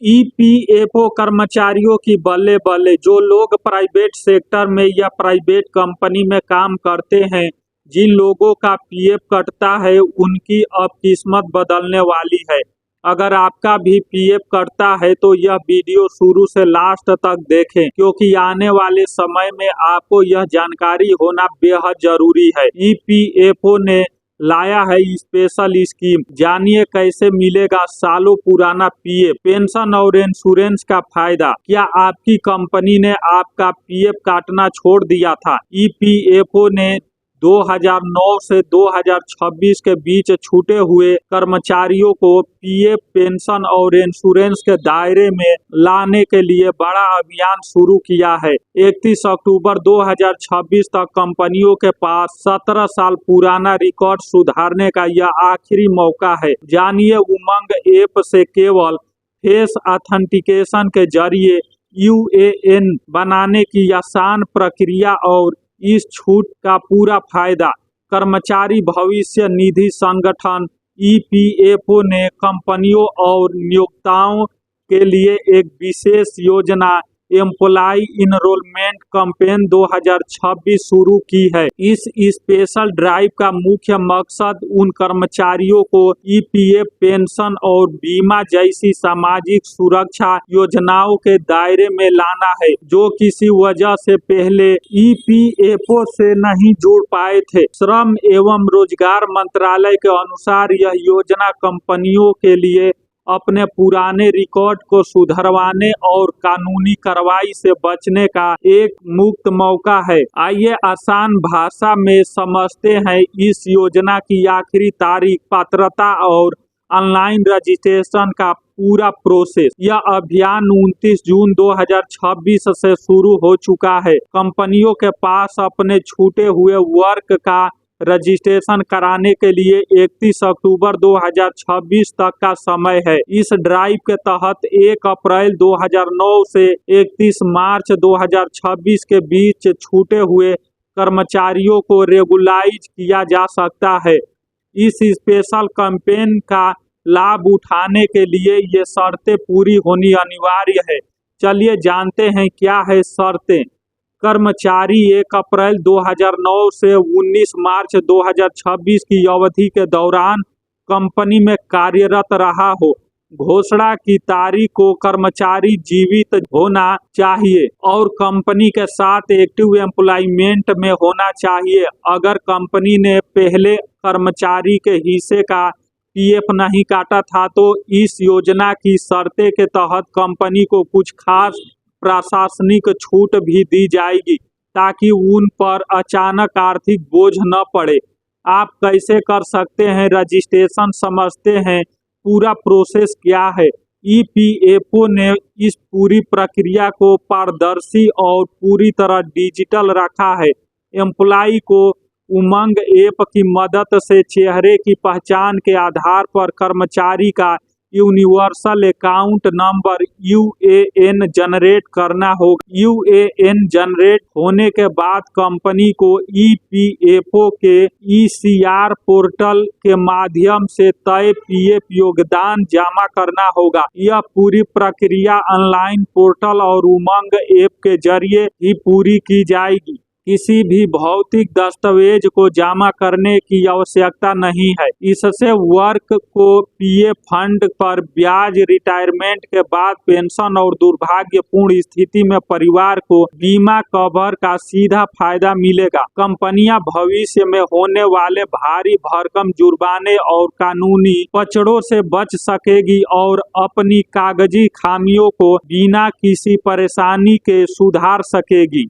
EPFO कर्मचारियों की बल्ले बल्ले। जो लोग प्राइवेट सेक्टर में या प्राइवेट कंपनी में काम करते हैं, जिन लोगों का पीएफ कटता है, उनकी अब किस्मत बदलने वाली है। अगर आपका भी पीएफ कटता है तो यह वीडियो शुरू से लास्ट तक देखें, क्योंकि आने वाले समय में आपको यह जानकारी होना बेहद जरूरी है। ईपीएफओ ने लाया है स्पेशल स्कीम। जानिए कैसे मिलेगा सालों पुराना पीएफ, पेंशन और इंश्योरेंस का फायदा। क्या आपकी कंपनी ने आपका पीएफ काटना छोड़ दिया था? ईपीएफओ ने 2009 से 2026 के बीच छूटे हुए कर्मचारियों को पीएफ, पेंशन और इंश्योरेंस के दायरे में लाने के लिए बड़ा अभियान शुरू किया है। 31 अक्टूबर 2026 तक कंपनियों के पास 17 साल पुराना रिकॉर्ड सुधारने का यह आखिरी मौका है। जानिए उमंग ऐप से केवल फेस ऑथेंटिकेशन के जरिए यूएएन बनाने की आसान प्रक्रिया और इस छूट का पूरा फायदा। कर्मचारी भविष्य निधि संगठन ईपीएफओ ने कंपनियों और नियोक्ताओं के लिए एक विशेष योजना एम्प्लॉय इनरोलमेंट कैंपेन 2026 शुरू की है। इस स्पेशल ड्राइव का मुख्य मकसद उन कर्मचारियों को ईपीएफ, पेंशन और बीमा जैसी सामाजिक सुरक्षा योजनाओं के दायरे में लाना है, जो किसी वजह से पहले ईपीएफओ से नहीं जुड़ पाए थे। श्रम एवं रोजगार मंत्रालय के अनुसार यह योजना कंपनियों के लिए अपने पुराने रिकॉर्ड को सुधरवाने और कानूनी कार्रवाई से बचने का एक मुफ्त मौका है। आइए आसान भाषा में समझते हैं इस योजना की आखिरी तारीख, पात्रता और ऑनलाइन रजिस्ट्रेशन का पूरा प्रोसेस। यह अभियान 29 जून 2026 से शुरू हो चुका है। कंपनियों के पास अपने छूटे हुए वर्क का रजिस्ट्रेशन कराने के लिए 31 अक्टूबर 2026 तक का समय है। इस ड्राइव के तहत 1 अप्रैल 2009 से 31 मार्च 2026 के बीच छूटे हुए कर्मचारियों को रेगुलाइज किया जा सकता है। इस स्पेशल कैंपेन का लाभ उठाने के लिए ये शर्तें पूरी होनी अनिवार्य है। चलिए जानते हैं क्या है शर्तें। कर्मचारी 1 अप्रैल 2009 से 19 मार्च 2026 की अवधि के दौरान कंपनी में कार्यरत रहा हो। घोषणा की तारीख को कर्मचारी जीवित होना चाहिए और कंपनी के साथ एक्टिव एम्प्लॉयमेंट में होना चाहिए। अगर कंपनी ने पहले कर्मचारी के हिस्से का पीएफ नहीं काटा था तो इस योजना की शर्तें के तहत कंपनी को कुछ खास प्रशासनिक छूट भी दी जाएगी, ताकि उन पर अचानक आर्थिक बोझ न पड़े। आप कैसे कर सकते हैं रजिस्ट्रेशन, समझते हैं पूरा प्रोसेस क्या है। ईपीएफओ ने इस पूरी प्रक्रिया को पारदर्शी और पूरी तरह डिजिटल रखा है। एम्प्लॉय को उमंग ऐप की मदद से चेहरे की पहचान के आधार पर कर्मचारी का universal account number UAN generate करना होगा। यूएएन जनरेट होने के बाद कंपनी को ईपीएफओ के ईसीआर पोर्टल के माध्यम से तय पीएफ योगदान जमा करना होगा। यह पूरी प्रक्रिया ऑनलाइन पोर्टल और उमंग ऐप के जरिए ही पूरी की जाएगी। किसी भी भौतिक दस्तावेज को जमा करने की आवश्यकता नहीं है। इससे वर्क को पीएफ फंड पर ब्याज, रिटायरमेंट के बाद पेंशन और दुर्भाग्यपूर्ण स्थिति में परिवार को बीमा कवर का सीधा फायदा मिलेगा। कंपनियां भविष्य में होने वाले भारी भरकम जुर्माने और कानूनी पचड़ों से बच सकेगी और अपनी कागजी खामियों को बिना किसी परेशानी के सुधार सकेगी।